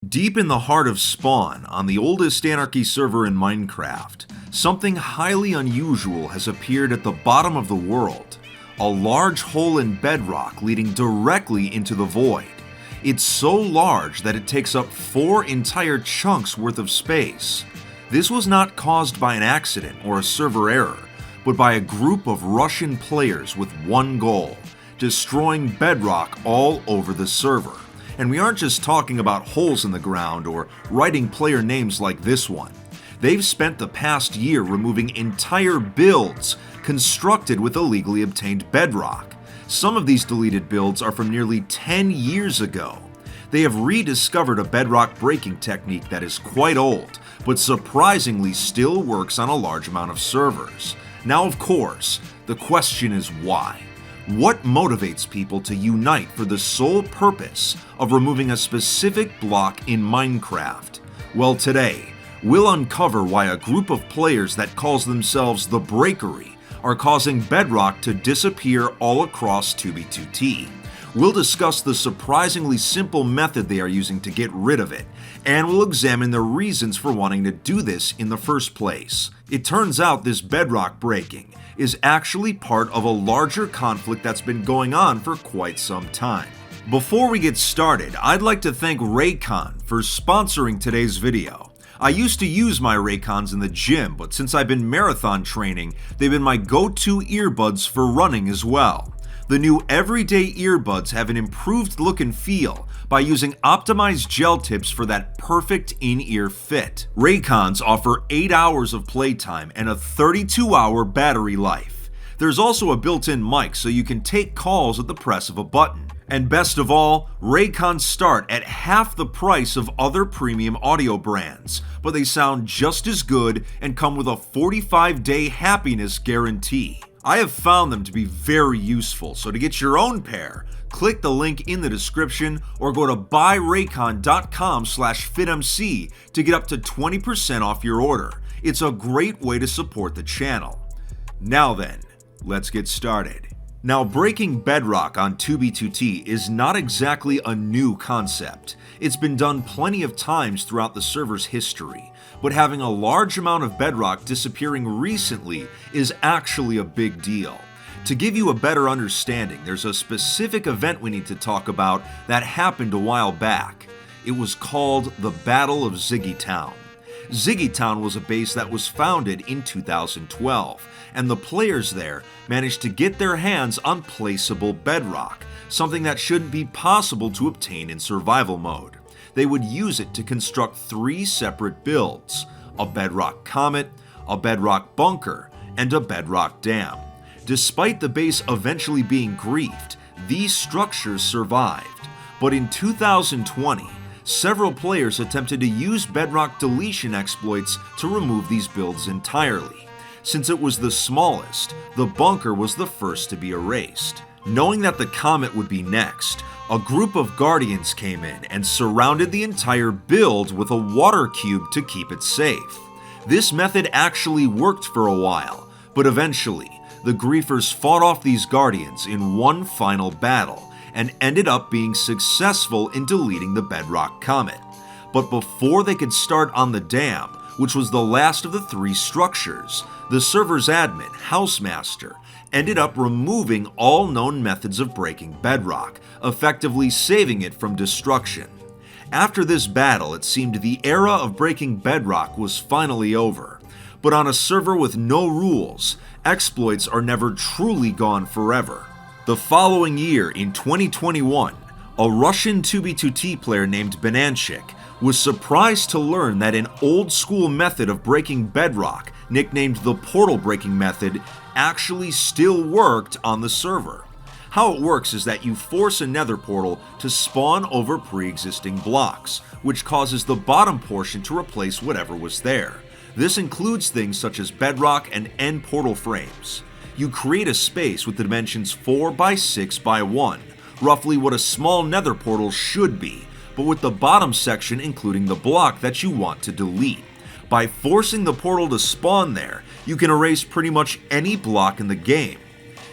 Deep in the heart of Spawn, on the oldest anarchy server in Minecraft, something highly unusual has appeared at the bottom of the world. A large hole in bedrock leading directly into the void. It's so large that it takes up 4 entire chunks worth of space. This was not caused by an accident or a server error, but by a group of Russian players with one goal: destroying bedrock all over the server. And we aren't just talking about holes in the ground or writing player names like this one. They've spent the past year removing entire builds constructed with illegally obtained bedrock. Some of these deleted builds are from nearly 10 years ago. They have rediscovered a bedrock breaking technique that is quite old, but surprisingly still works on a large amount of servers. Now, of course, the question is why? What motivates people to unite for the sole purpose of removing a specific block in Minecraft? Well, today, we'll uncover why a group of players that calls themselves the Breakery are causing bedrock to disappear all across 2b2t. We'll discuss the surprisingly simple method they are using to get rid of it, and we'll examine the reasons for wanting to do this in the first place. It turns out this bedrock breaking is actually part of a larger conflict that's been going on for quite some time. Before we get started, I'd like to thank Raycon for sponsoring today's video. I used to use my Raycons in the gym, but since I've been marathon training, they've been my go-to earbuds for running as well. The new everyday earbuds have an improved look and feel by using optimized gel tips for that perfect in-ear fit. Raycons offer 8 hours of playtime and a 32-hour battery life. There's also a built-in mic so you can take calls at the press of a button. And best of all, Raycons start at half the price of other premium audio brands, but they sound just as good and come with a 45-day happiness guarantee. I have found them to be very useful, so to get your own pair, click the link in the description or go to buyraycon.com/FitMC to get up to 20% off your order. It's a great way to support the channel. Now then, let's get started. Now, breaking bedrock on 2b2t is not exactly a new concept. It's been done plenty of times throughout the server's history, but having a large amount of bedrock disappearing recently is actually a big deal. To give you a better understanding, there's a specific event we need to talk about that happened a while back. It was called the Battle of Ziggytown. Ziggytown was a base that was founded in 2012, and the players there managed to get their hands on placeable bedrock, something that shouldn't be possible to obtain in survival mode. They would use it to construct 3 separate builds: a bedrock comet, a bedrock bunker, and a bedrock dam. Despite the base eventually being griefed, these structures survived. But in 2020, several players attempted to use bedrock deletion exploits to remove these builds entirely. Since it was the smallest, the bunker was the first to be erased. Knowing that the comet would be next, a group of guardians came in and surrounded the entire build with a water cube to keep it safe. This method actually worked for a while, but eventually, the griefers fought off these guardians in one final battle and ended up being successful in deleting the bedrock comet. But before they could start on the dam, which was the last of the 3 structures, the server's admin, Housemaster, ended up removing all known methods of breaking bedrock, effectively saving it from destruction. After this battle, it seemed the era of breaking bedrock was finally over. But on a server with no rules, exploits are never truly gone forever. The following year, in 2021, a Russian 2b2t player named Benanchik was surprised to learn that an old-school method of breaking bedrock, nicknamed the portal breaking method, actually still worked on the server. How it works is that you force a nether portal to spawn over pre-existing blocks, which causes the bottom portion to replace whatever was there. This includes things such as bedrock and end portal frames. You create a space with the dimensions 4 by 6 by 1, roughly what a small nether portal should be, but with the bottom section including the block that you want to delete. By forcing the portal to spawn there, you can erase pretty much any block in the game.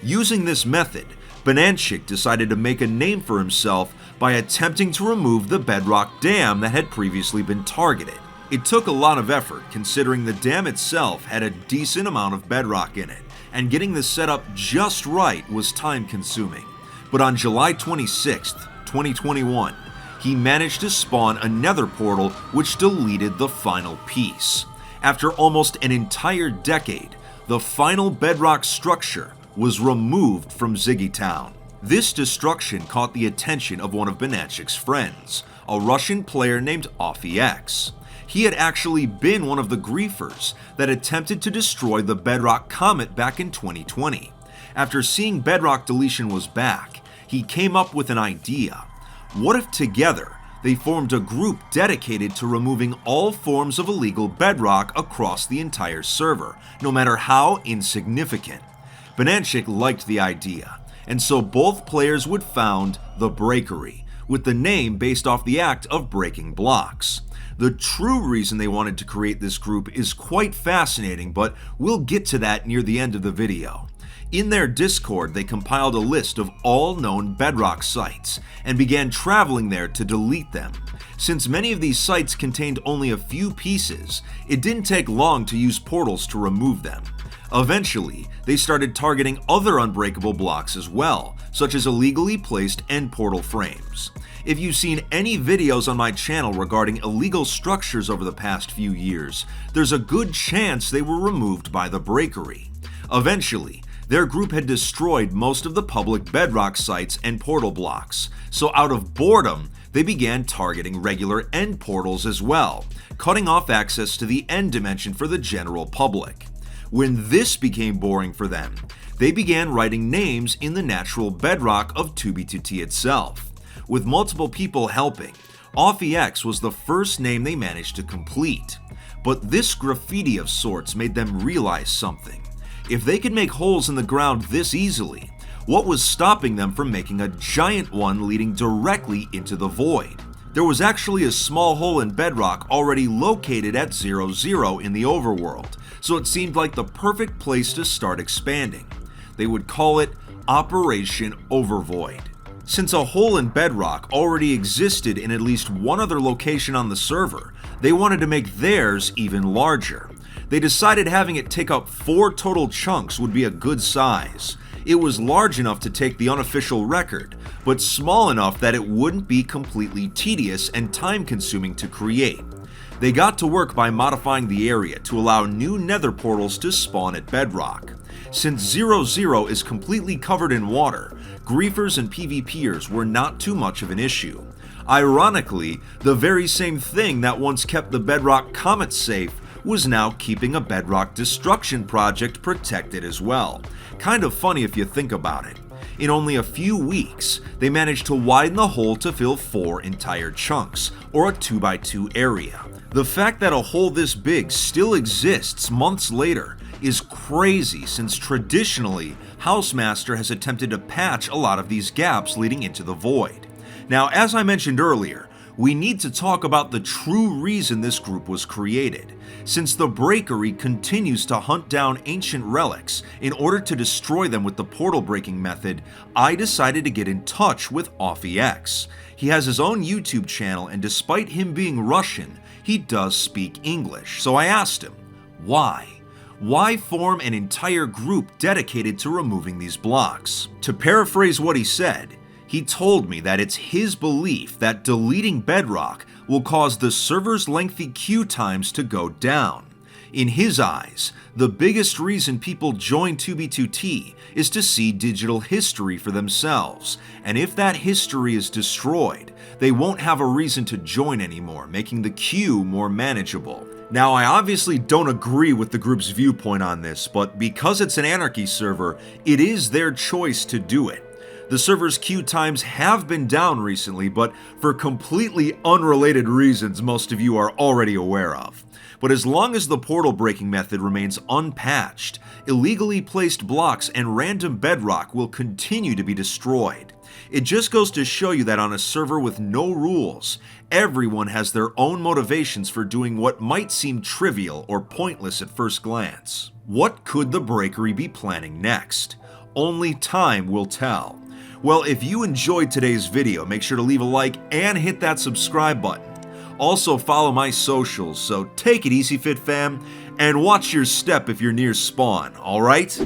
Using this method, Benanchik decided to make a name for himself by attempting to remove the Bedrock dam that had previously been targeted. It took a lot of effort considering the dam itself had a decent amount of bedrock in it, and getting the setup just right was time consuming. But on July 26, 2021, he managed to spawn a nether portal which deleted the final piece. After almost an entire decade, the final bedrock structure was removed from Ziggy Town. This destruction caught the attention of one of Banachik's friends, a Russian player named OffyX. He had actually been one of the griefers that attempted to destroy the Bedrock Comet back in 2020. After seeing Bedrock deletion was back, he came up with an idea. What if together they formed a group dedicated to removing all forms of illegal bedrock across the entire server, no matter how insignificant? Banachik liked the idea, and so both players would found the Breakery, with the name based off the act of breaking blocks. The true reason they wanted to create this group is quite fascinating, but we'll get to that near the end of the video. In their Discord, they compiled a list of all known bedrock sites and began traveling there to delete them. Since many of these sites contained only a few pieces, it didn't take long to use portals to remove them. Eventually, they started targeting other unbreakable blocks as well, such as illegally placed end portal frames. If you've seen any videos on my channel regarding illegal structures over the past few years, there's a good chance they were removed by the Breakery. Eventually, their group had destroyed most of the public bedrock sites and portal blocks, so out of boredom, they began targeting regular end portals as well, cutting off access to the end dimension for the general public. When this became boring for them, they began writing names in the natural bedrock of 2B2T itself. With multiple people helping, OffyX was the first name they managed to complete. But this graffiti of sorts made them realize something. If they could make holes in the ground this easily, what was stopping them from making a giant one leading directly into the void? There was actually a small hole in bedrock already located at 00 in the overworld, so it seemed like the perfect place to start expanding. They would call it Operation Overvoid. Since a hole in bedrock already existed in at least one other location on the server, they wanted to make theirs even larger. They decided having it take up 4 total chunks would be a good size. It was large enough to take the unofficial record, but small enough that it wouldn't be completely tedious and time-consuming to create. They got to work by modifying the area to allow new nether portals to spawn at bedrock. Since 00 is completely covered in water, griefers and PvPers were not too much of an issue. Ironically, the very same thing that once kept the Bedrock Comet safe was now keeping a bedrock destruction project protected as well. Kind of funny if you think about it. In only a few weeks, they managed to widen the hole to fill 4 entire chunks, or a 2x2 area. The fact that a hole this big still exists months later is crazy, since traditionally, Housemaster has attempted to patch a lot of these gaps leading into the void. Now, as I mentioned earlier, we need to talk about the true reason this group was created. Since the Breakery continues to hunt down ancient relics in order to destroy them with the portal breaking method, I decided to get in touch with OffyX. He has his own YouTube channel, and despite him being Russian, he does speak English. So I asked him, why? Why form an entire group dedicated to removing these blocks? To paraphrase what he said, he told me that it's his belief that deleting bedrock will cause the server's lengthy queue times to go down. In his eyes, the biggest reason people join 2B2T is to see digital history for themselves, and if that history is destroyed, they won't have a reason to join anymore, making the queue more manageable. Now, I obviously don't agree with the group's viewpoint on this, but because it's an anarchy server, it is their choice to do it. The server's queue times have been down recently, but for completely unrelated reasons most of you are already aware of. But as long as the portal breaking method remains unpatched, illegally placed blocks and random bedrock will continue to be destroyed. It just goes to show you that on a server with no rules, everyone has their own motivations for doing what might seem trivial or pointless at first glance. What could the Breakery be planning next? Only time will tell. Well, if you enjoyed today's video, make sure to leave a like and hit that subscribe button. Also follow my socials, so take it easy Fit Fam, and watch your step if you're near spawn, alright?